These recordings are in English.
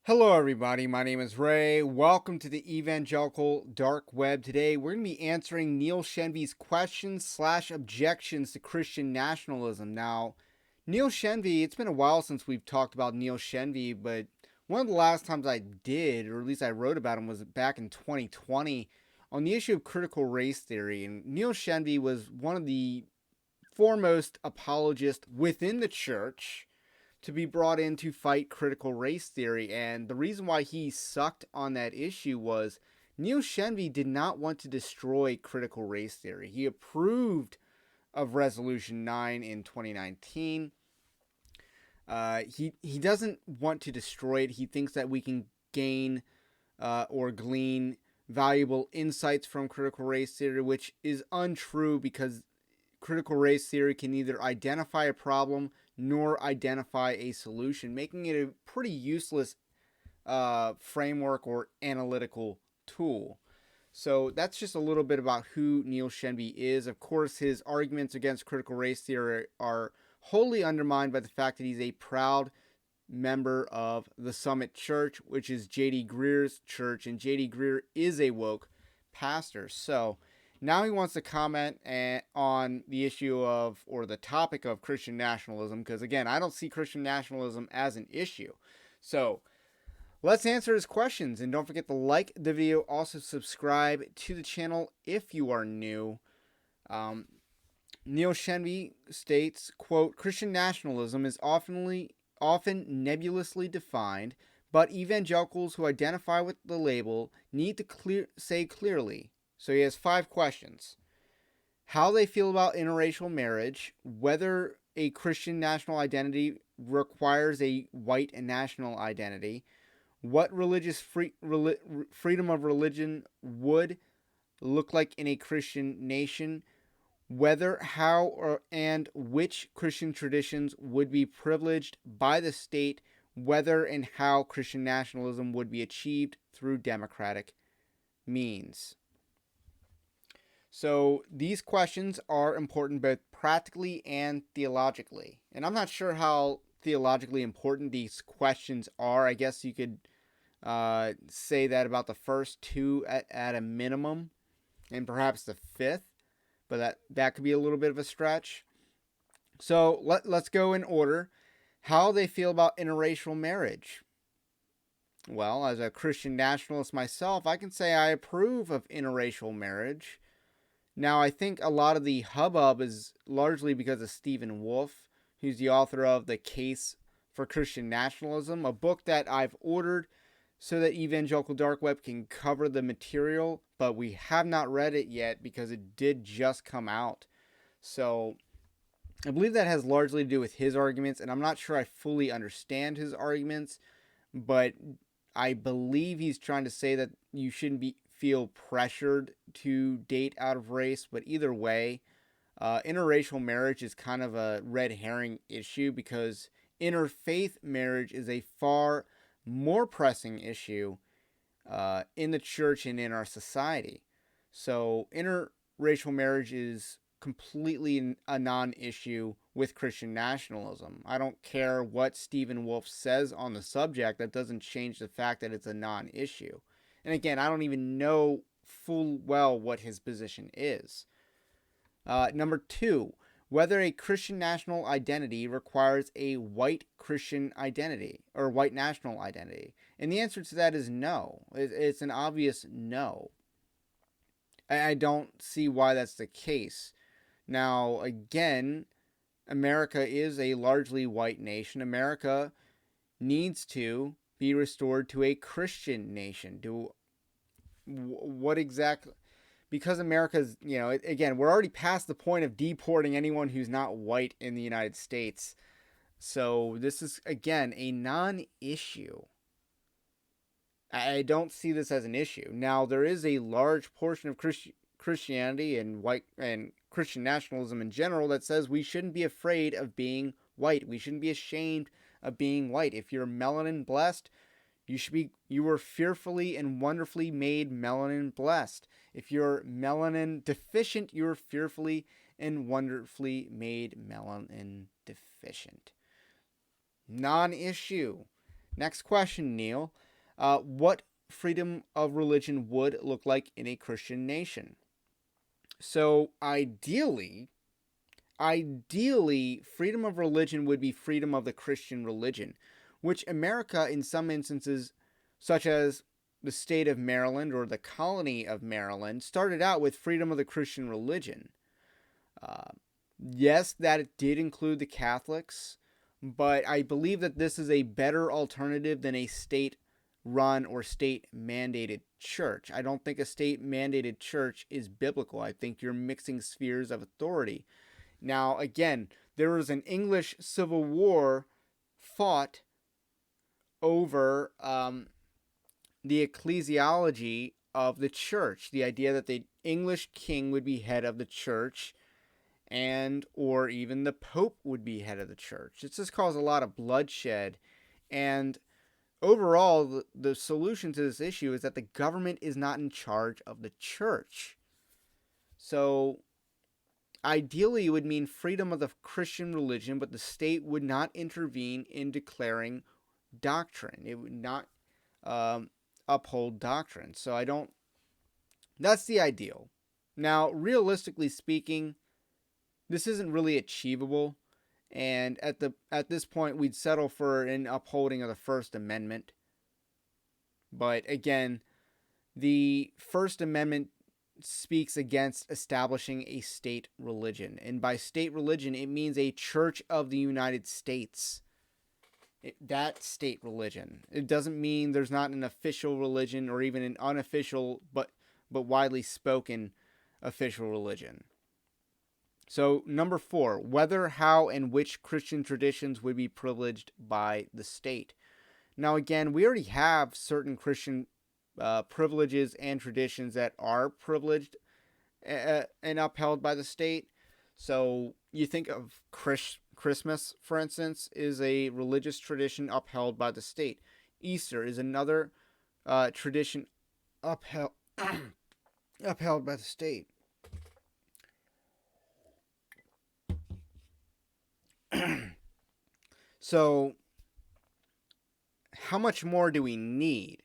Hello, everybody. My name is Ray. Welcome to the Evangelical Dark Web. Today, we're going to be answering Neil Shenvi's questions/objections to Christian nationalism. Now, Neil Shenvi, it's been a while since we've talked about Neil Shenvi, but one of the last times I did, or at least I wrote about him, was back in 2020 on the issue of critical race theory. And Neil Shenvi was one of the foremost apologists within the church to be brought in to fight critical race theory. And the reason why he sucked on that issue was Neil Shenvi did not want to destroy critical race theory. He approved of Resolution 9 in 2019. He doesn't want to destroy it. He thinks that we can gain or glean valuable insights from critical race theory, which is untrue because critical race theory can neither identify a problem nor identify a solution, making it a pretty useless framework or analytical tool. So that's just a little bit about who Neil Shenvi is. Of course, his arguments against critical race theory are wholly undermined by the fact that he's a proud member of the Summit Church, which is J.D. Greer's church, and J.D. Greer is a woke pastor. So now he wants to comment on the issue of, or the topic of, Christian nationalism, because again, I don't see Christian nationalism as an issue. So let's answer his questions, and don't forget to like the video. Also subscribe to the channel if you are new. Neil Shenvi states, quote, Christian nationalism is often nebulously defined, but evangelicals who identify with the label need to say clearly. So he has 5 questions. How they feel about interracial marriage, whether a Christian national identity requires a white national identity, what religious freedom of religion would look like in a Christian nation, whether, how, and which Christian traditions would be privileged by the state, whether and how Christian nationalism would be achieved through democratic means. So these questions are important both practically and theologically. And I'm not sure how theologically important these questions are. I guess you could say that about the first 2 at a minimum, and perhaps the 5th, but that could be a little bit of a stretch. So let's go in order. How they feel about interracial marriage. Well, as a Christian nationalist myself, I can say I approve of interracial marriage. Now, I think a lot of the hubbub is largely because of Stephen Wolfe, who's the author of The Case for Christian Nationalism, a book that I've ordered so that Evangelical Dark Web can cover the material, but we have not read it yet because it did just come out. So I believe that has largely to do with his arguments, and I'm not sure I fully understand his arguments, but I believe he's trying to say that you shouldn't feel pressured to date out of race. But either way, interracial marriage is kind of a red herring issue because interfaith marriage is a far more pressing issue in the church and in our society. So interracial marriage is completely a non-issue with Christian nationalism. I don't care what Stephen Wolfe says on the subject. That doesn't change the fact that it's a non-issue. And again, I don't even know full well what his position is. Number 2, whether a Christian national identity requires a white Christian identity or white national identity. And the answer to that is no. It's an obvious no. I don't see why that's the case. Now, again, America is a largely white nation. America needs to be restored to a Christian nation. What exactly? Because America's, again, we're already past the point of deporting anyone who's not white in the United States. So this is, again, a non-issue. I don't see this as an issue. Now, there is a large portion of Christianity and Christian nationalism in general that says we shouldn't be afraid of being white. We shouldn't be ashamed of being white. If you're melanin blessed, you were fearfully and wonderfully made melanin blessed. If you're melanin deficient, you're fearfully and wonderfully made melanin deficient. Non-issue. Next question, Neil. What freedom of religion would look like in a Christian nation? So ideally, freedom of religion would be freedom of the Christian religion, which America, in some instances, such as the state of Maryland or the colony of Maryland, started out with freedom of the Christian religion. Uh, yes, that it did include the Catholics, but I believe that this is a better alternative than a state run or state mandated church. I don't think a state mandated church is biblical. I think you're mixing spheres of authority. Now, again, there was an English Civil War fought over the ecclesiology of the church, the idea that the English king would be head of the church, and or even the Pope would be head of the church. It's just caused a lot of bloodshed. And overall, the solution to this issue is that the government is not in charge of the church. So ideally, it would mean freedom of the Christian religion, but the state would not intervene in declaring doctrine. It would not uphold doctrine. So I don't. That's the ideal. Now, realistically speaking, this isn't really achievable, and at this point, we'd settle for an upholding of the First Amendment. But again, the First Amendment speaks against establishing a state religion. And by state religion, it means a Church of the United States. That state religion. It doesn't mean there's not an official religion or even an unofficial but widely spoken official religion. So, number 4, whether, how, and which Christian traditions would be privileged by the state. Now, again, we already have certain Christian privileges and traditions that are privileged and upheld by the state. So you think of Christmas, for instance, is a religious tradition upheld by the state. Easter is another tradition upheld upheld by the state. So how much more do we need?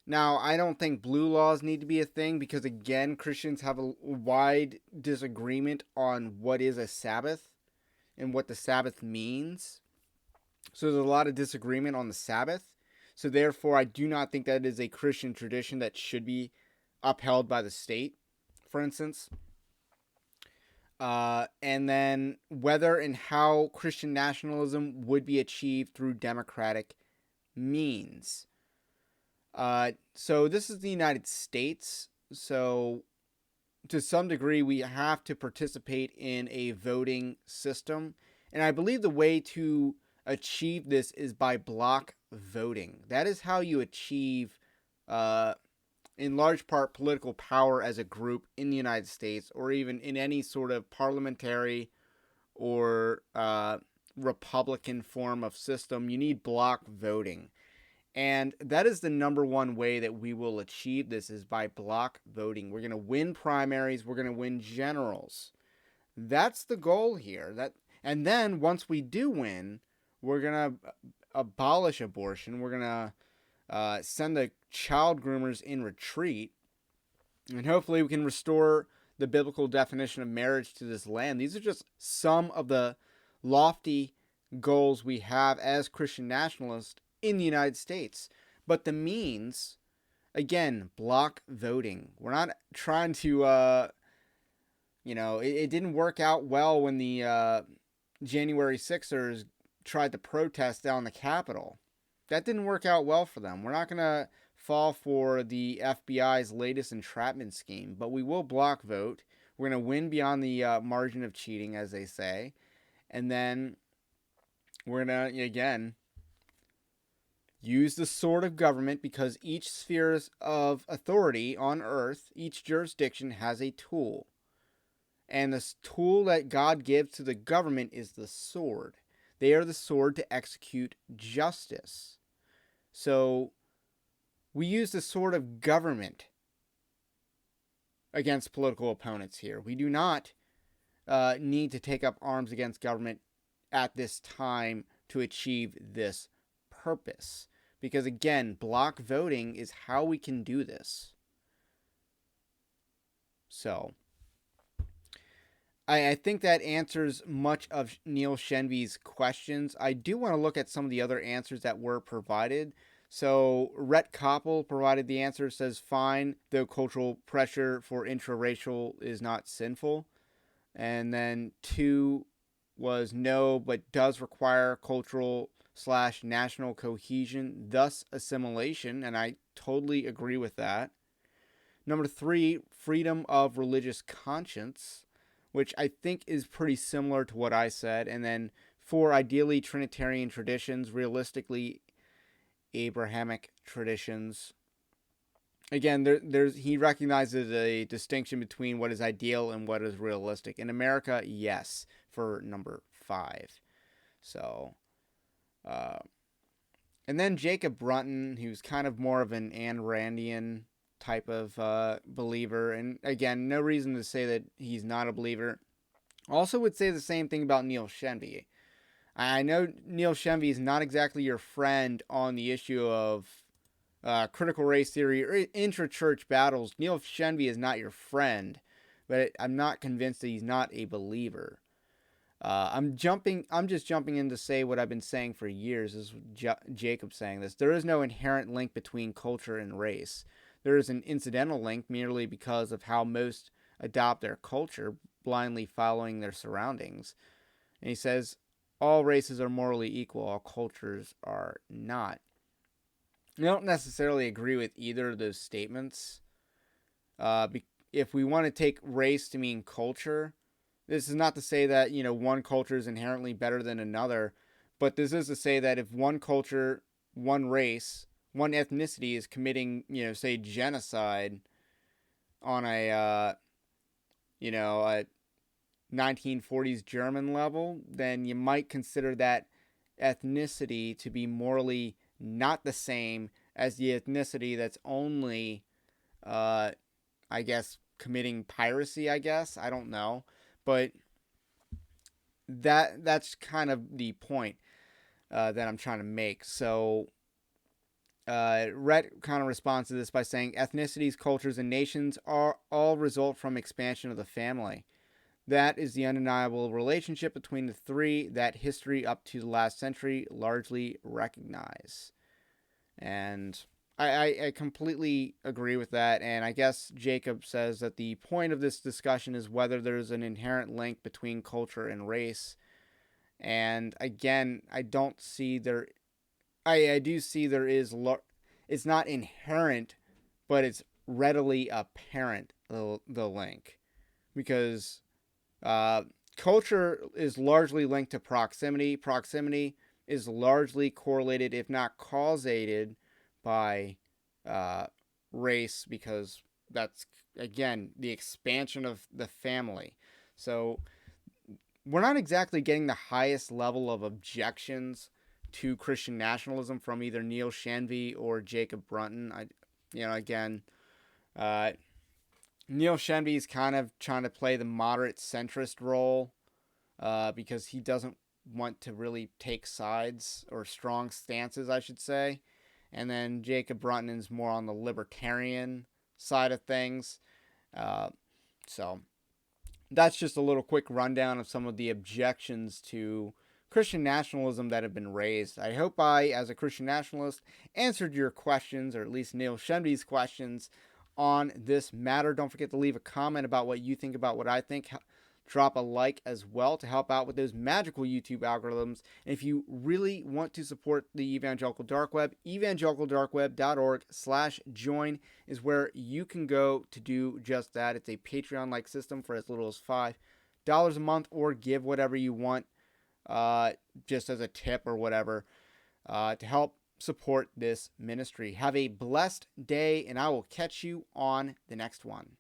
Now, I don't think blue laws need to be a thing because, again, Christians have a wide disagreement on what is a Sabbath and what the Sabbath means. So there's a lot of disagreement on the Sabbath. So therefore, I do not think that is a Christian tradition that should be upheld by the state, for instance. And then whether and how Christian nationalism would be achieved through democratic means. So this is the United States. So to some degree, we have to participate in a voting system. And I believe the way to achieve this is by block voting. That is how you achieve, in large part, political power as a group in the United States, or even in any sort of parliamentary or Republican form of system. You need block voting. And that is the number one way that we will achieve this, is by block voting. We're going to win primaries. We're going to win generals. That's the goal here. And then once we do win, we're going to abolish abortion. We're going to send the child groomers in retreat. And hopefully we can restore the biblical definition of marriage to this land. These are just some of the lofty goals we have as Christian nationalists in the United States. But the means, again, block voting. We're not trying to, it didn't work out well when the January 6ers tried to protest down the Capitol. That didn't work out well for them. We're not going to fall for the FBI's latest entrapment scheme, but we will block vote. We're going to win beyond the margin of cheating, as they say. And then we're going to, again, use the sword of government, because each sphere of authority on earth, each jurisdiction has a tool. And the tool that God gives to the government is the sword. They are the sword to execute justice. So we use the sword of government against political opponents here. We do not need to take up arms against government at this time to achieve this purpose. Because again, block voting is how we can do this. So, I think that answers much of Neil Shenvi's questions. I do want to look at some of the other answers that were provided. So, Rhett Koppel provided the answer, says fine, though cultural pressure for intraracial is not sinful. And then 2 was no, but does require cultural / national cohesion, thus assimilation. And I totally agree with that. Number 3, freedom of religious conscience, which I think is pretty similar to what I said. And then 4, ideally Trinitarian traditions, realistically Abrahamic traditions. Again, he recognizes a distinction between what is ideal and what is realistic. In America, yes, for number 5. So, and then Jacob Brunton, who's kind of more of an Ayn Randian type of believer. And again, no reason to say that he's not a believer. Also would say the same thing about Neil Shenvi. I know Neil Shenvi is not exactly your friend on the issue of critical race theory or intra-church battles. Neil Shenvi is not your friend, but I'm not convinced that he's not a believer. I'm just jumping in to say what I've been saying for years. This is Jacob saying this. There is no inherent link between culture and race. There is an incidental link merely because of how most adopt their culture, blindly following their surroundings. And he says, all races are morally equal, all cultures are not. I don't necessarily agree with either of those statements. If we want to take race to mean culture, this is not to say that, one culture is inherently better than another, but this is to say that if one culture, one race, one ethnicity is committing, say genocide on a 1940s German level, then you might consider that ethnicity to be morally not the same as the ethnicity that's only, committing piracy, I don't know. But that's kind of the point that I'm trying to make. So, Rhett kind of responds to this by saying, ethnicities, cultures, and nations are all result from expansion of the family. That is the undeniable relationship between the three that history up to the last century largely recognize. And I completely agree with that. And I guess Jacob says that the point of this discussion is whether there's an inherent link between culture and race. And again, I don't see there. I do see there is. It's not inherent, but it's readily apparent, the link, because culture is largely linked to proximity. Proximity is largely correlated, if not causated, by race, because that's, again, the expansion of the family. So we're not exactly getting the highest level of objections to Christian nationalism from either Neil Shenvi or Jacob Brunton. Neil Shenvi is kind of trying to play the moderate centrist role because he doesn't want to really take sides, or strong stances, I should say. And then Jacob Brunton is more on the libertarian side of things. So that's just a little quick rundown of some of the objections to Christian nationalism that have been raised. I hope I, as a Christian nationalist, answered your questions, or at least Neil Shenvi's questions, on this matter. Don't forget to leave a comment about what you think about what I think. Drop a like as well to help out with those magical YouTube algorithms. And if you really want to support the Evangelical Dark Web, evangelicaldarkweb.org/join is where you can go to do just that. It's a Patreon-like system for as little as $5 a month, or give whatever you want, just as a tip or whatever, to help support this ministry. Have a blessed day, and I will catch you on the next one.